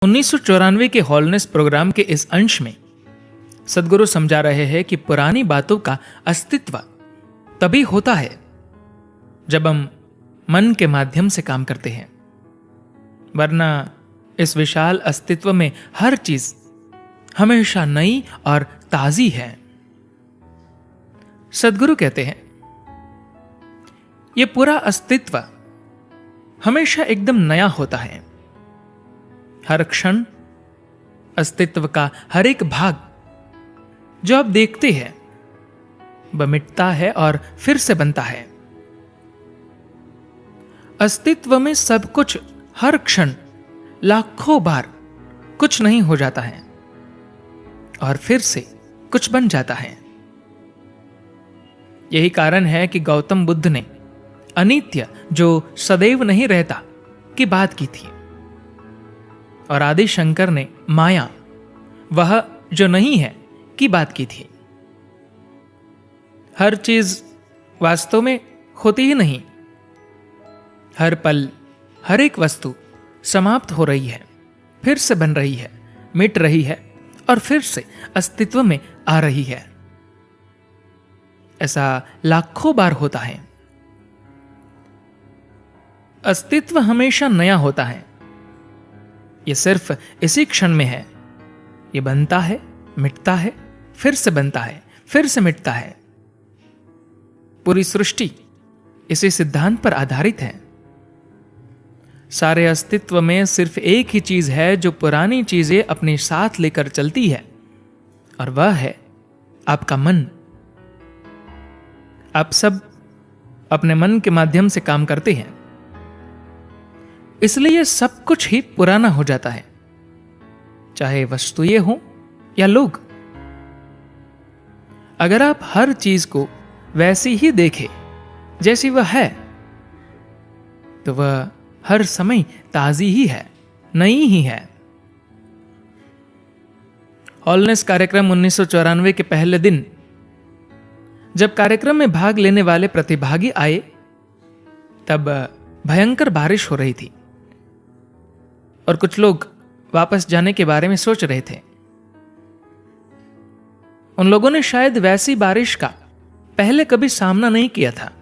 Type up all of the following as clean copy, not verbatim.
1994 के हॉलनेस प्रोग्राम के इस अंश में सदगुरु समझा रहे हैं कि पुरानी बातों का अस्तित्व तभी होता है जब हम मन के माध्यम से काम करते हैं, वरना इस विशाल अस्तित्व में हर चीज हमेशा नई और ताजी है। सदगुरु कहते हैं यह पूरा अस्तित्व हमेशा एकदम नया होता है। हर क्षण अस्तित्व का हर एक भाग जो आप देखते हैं वह मिटता है और फिर से बनता है। अस्तित्व में सब कुछ हर क्षण लाखों बार कुछ नहीं हो जाता है और फिर से कुछ बन जाता है। यही कारण है कि गौतम बुद्ध ने अनित्य जो सदैव नहीं रहता की बात की थी और आदि शंकर ने माया वह जो नहीं है की बात की थी। हर चीज वास्तव में होती ही नहीं। हर पल हर एक वस्तु समाप्त हो रही है, फिर से बन रही है, मिट रही है और फिर से अस्तित्व में आ रही है। ऐसा लाखों बार होता है। अस्तित्व हमेशा नया होता है। यह सिर्फ इसी क्षण में है। यह बनता है, मिटता है, फिर से बनता है, फिर से मिटता है। पूरी सृष्टि इसी सिद्धांत पर आधारित है। सारे अस्तित्व में सिर्फ एक ही चीज है जो पुरानी चीजें अपने साथ लेकर चलती है और वह है आपका मन। आप सब अपने मन के माध्यम से काम करते हैं, इसलिए सब कुछ ही पुराना हो जाता है, चाहे वस्तुएं हों या लोग। अगर आप हर चीज को वैसी ही देखें जैसी वह है तो वह हर समय ताजी ही है, नई ही है। हॉलनेस कार्यक्रम 1994 के पहले दिन जब कार्यक्रम में भाग लेने वाले प्रतिभागी आए तब भयंकर बारिश हो रही थी और कुछ लोग वापस जाने के बारे में सोच रहे थे। उन लोगों ने शायद वैसी बारिश का पहले कभी सामना नहीं किया था।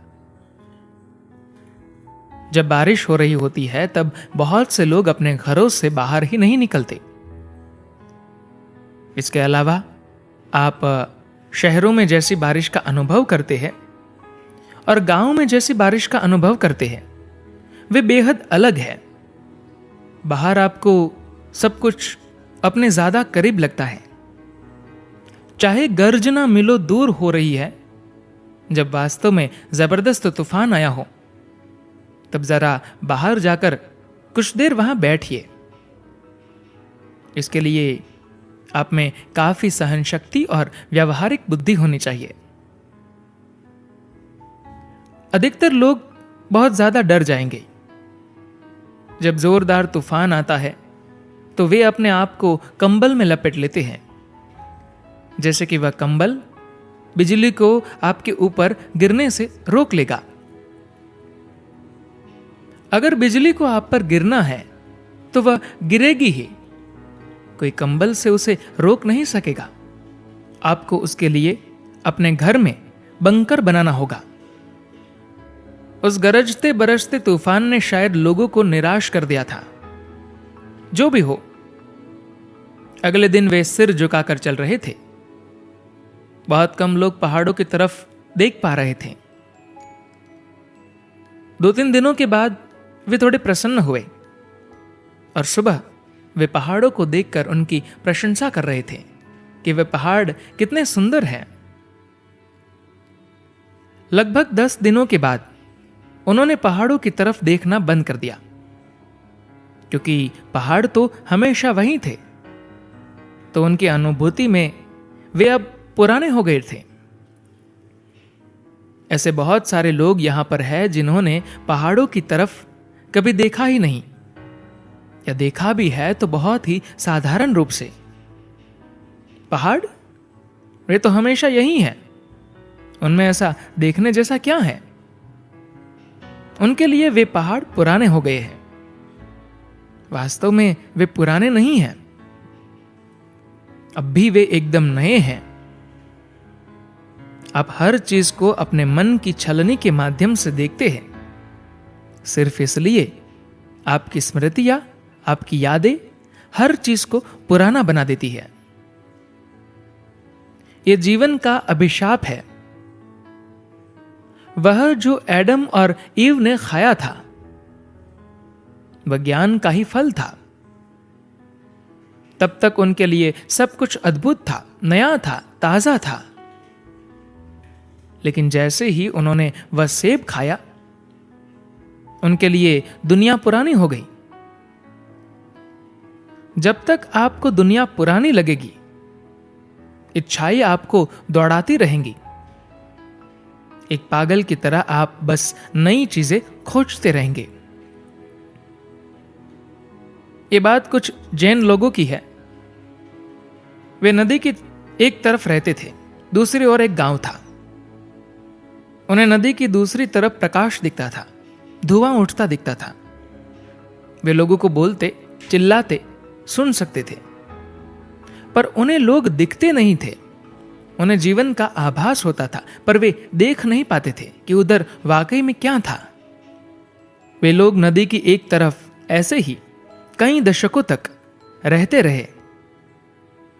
जब बारिश हो रही होती है तब बहुत से लोग अपने घरों से बाहर ही नहीं निकलते। इसके अलावा आप शहरों में जैसी बारिश का अनुभव करते हैं और गांव में जैसी बारिश का अनुभव करते हैं वे बेहद अलग है। बाहर आपको सब कुछ अपने ज्यादा करीब लगता है, चाहे गर्जना मिलो दूर हो रही है। जब वास्तव में जबरदस्त तूफान आया हो तब जरा बाहर जाकर कुछ देर वहां बैठिए। इसके लिए आप में काफी सहन शक्ति और व्यावहारिक बुद्धि होनी चाहिए। अधिकतर लोग बहुत ज्यादा डर जाएंगे। जब जोरदार तूफान आता है तो वे अपने आप को कंबल में लपेट लेते हैं, जैसे कि वह कंबल बिजली को आपके ऊपर गिरने से रोक लेगा। अगर बिजली को आप पर गिरना है तो वह गिरेगी ही, कोई कंबल से उसे रोक नहीं सकेगा। आपको उसके लिए अपने घर में बंकर बनाना होगा। उस गरजते बरसते तूफान ने शायद लोगों को निराश कर दिया था। जो भी हो, अगले दिन वे सिर झुकाकर चल रहे थे। बहुत कम लोग पहाड़ों की तरफ देख पा रहे थे। 2-3 दिनों के बाद वे थोड़े प्रसन्न हुए और सुबह वे पहाड़ों को देखकर उनकी प्रशंसा कर रहे थे कि वे पहाड़ कितने सुंदर हैं। लगभग 10 दिनों के बाद उन्होंने पहाड़ों की तरफ देखना बंद कर दिया, क्योंकि पहाड़ तो हमेशा वहीं थे। तो उनकी अनुभूति में वे अब पुराने हो गए थे। ऐसे बहुत सारे लोग यहां पर हैं जिन्होंने पहाड़ों की तरफ कभी देखा ही नहीं, या देखा भी है तो बहुत ही साधारण रूप से। पहाड़ वे तो हमेशा यही हैं, उनमें ऐसा देखने जैसा क्या है? उनके लिए वे पहाड़ पुराने हो गए हैं। वास्तव में वे पुराने नहीं हैं, अब भी वे एकदम नए हैं। आप हर चीज को अपने मन की छलनी के माध्यम से देखते हैं, सिर्फ इसलिए आपकी स्मृतियां, आपकी यादें हर चीज को पुराना बना देती है। यह जीवन का अभिशाप है। वह जो एडम और ईव ने खाया था, वह ज्ञान का ही फल था। तब तक उनके लिए सब कुछ अद्भुत था, नया था, ताजा था। लेकिन जैसे ही उन्होंने वह सेब खाया, उनके लिए दुनिया पुरानी हो गई। जब तक आपको दुनिया पुरानी लगेगी, इच्छाएं आपको दौड़ाती रहेंगी। एक पागल की तरह आप बस नई चीजें खोजते रहेंगे। ये बात कुछ जैन लोगों की है। वे नदी की एक तरफ रहते थे, दूसरी ओर एक गांव था। उन्हें नदी की दूसरी तरफ प्रकाश दिखता था, धुआं उठता दिखता था। वे लोगों को बोलते, चिल्लाते सुन सकते थे, पर उन्हें लोग दिखते नहीं थे। उन्हें जीवन का आभास होता था, पर वे देख नहीं पाते थे कि उधर वाकई में क्या था। वे लोग नदी की एक तरफ ऐसे ही कई दशकों तक रहते रहे,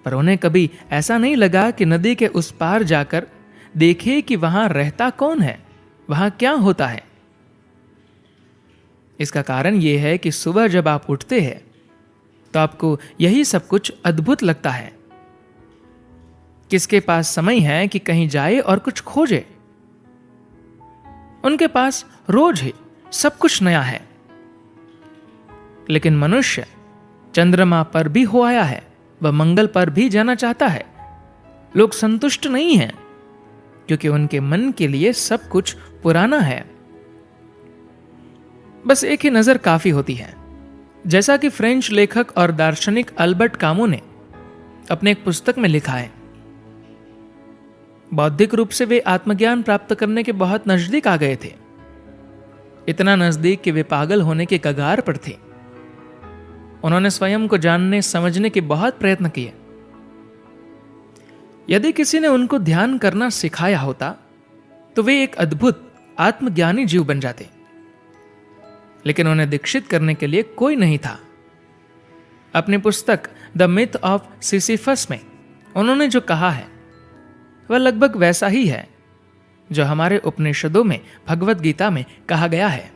पर उन्हें कभी ऐसा नहीं लगा कि नदी के उस पार जाकर देखे कि वहां रहता कौन है, वहां क्या होता है। इसका कारण यह है कि सुबह जब आप उठते हैं तो आपको यही सब कुछ अद्भुत लगता है। किसके पास समय है कि कहीं जाए और कुछ खोजे? उनके पास रोज ही सब कुछ नया है। लेकिन मनुष्य चंद्रमा पर भी हो आया है, वह मंगल पर भी जाना चाहता है। लोग संतुष्ट नहीं हैं, क्योंकि उनके मन के लिए सब कुछ पुराना है। बस एक ही नजर काफी होती है। जैसा कि फ्रेंच लेखक और दार्शनिक अल्बर्ट कामू ने अपने एक पुस्तक में लिखा है, बौद्धिक रूप से वे आत्मज्ञान प्राप्त करने के बहुत नजदीक आ गए थे। इतना नजदीक कि वे पागल होने के कगार पर थे। उन्होंने स्वयं को जानने समझने के बहुत प्रयत्न किए। यदि किसी ने उनको ध्यान करना सिखाया होता तो वे एक अद्भुत आत्मज्ञानी जीव बन जाते। लेकिन उन्हें दीक्षित करने के लिए कोई नहीं था। अपनी पुस्तक द मिथ ऑफ सिसिफस में उन्होंने जो कहा है वह लगभग वैसा ही है जो हमारे उपनिषदों में, भगवत गीता में कहा गया है।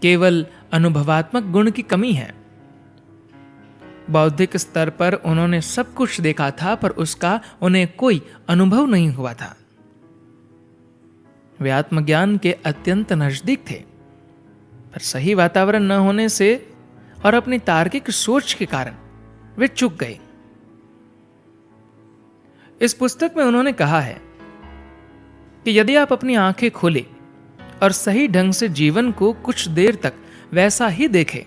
केवल अनुभवात्मक गुण की कमी है। बौद्धिक स्तर पर उन्होंने सब कुछ देखा था, पर उसका उन्हें कोई अनुभव नहीं हुआ था। वे आत्मज्ञान के अत्यंत नजदीक थे, पर सही वातावरण न होने से और अपनी तार्किक सोच के कारण वे चूक गए। इस पुस्तक में उन्होंने कहा है कि यदि आप अपनी आंखें खोले और सही ढंग से जीवन को कुछ देर तक वैसा ही देखें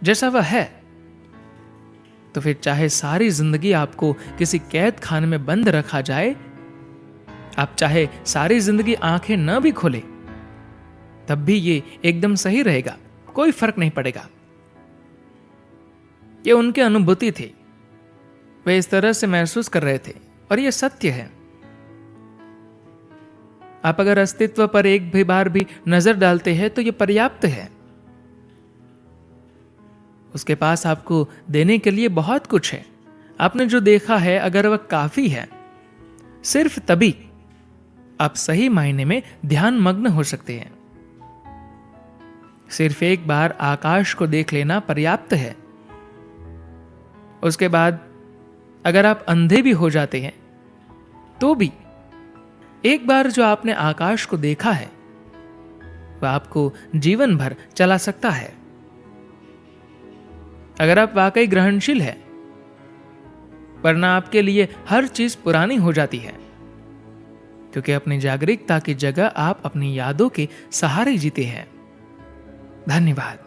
जैसा वह है, तो फिर चाहे सारी जिंदगी आपको किसी कैद खाने में बंद रखा जाए, आप चाहे सारी जिंदगी आंखें न भी खोले, तब भी ये एकदम सही रहेगा, कोई फर्क नहीं पड़ेगा। ये उनकी अनुभूति थी, वे इस तरह से महसूस कर रहे थे, और यह सत्य है। आप अगर अस्तित्व पर एक भी बार भी नजर डालते हैं तो यह पर्याप्त है। उसके पास आपको देने के लिए बहुत कुछ है। आपने जो देखा है, अगर वह काफी है, सिर्फ तभी आप सही मायने में ध्यान मग्न हो सकते हैं। सिर्फ एक बार आकाश को देख लेना पर्याप्त है। उसके बाद अगर आप अंधे भी हो जाते हैं तो भी एक बार जो आपने आकाश को देखा है वह आपको जीवन भर चला सकता है। अगर आप वाकई ग्रहणशील हैं, वरना आपके लिए हर चीज पुरानी हो जाती है, क्योंकि अपनी जागरूकता की जगह आप अपनी यादों के सहारे जीते हैं। धन्यवाद।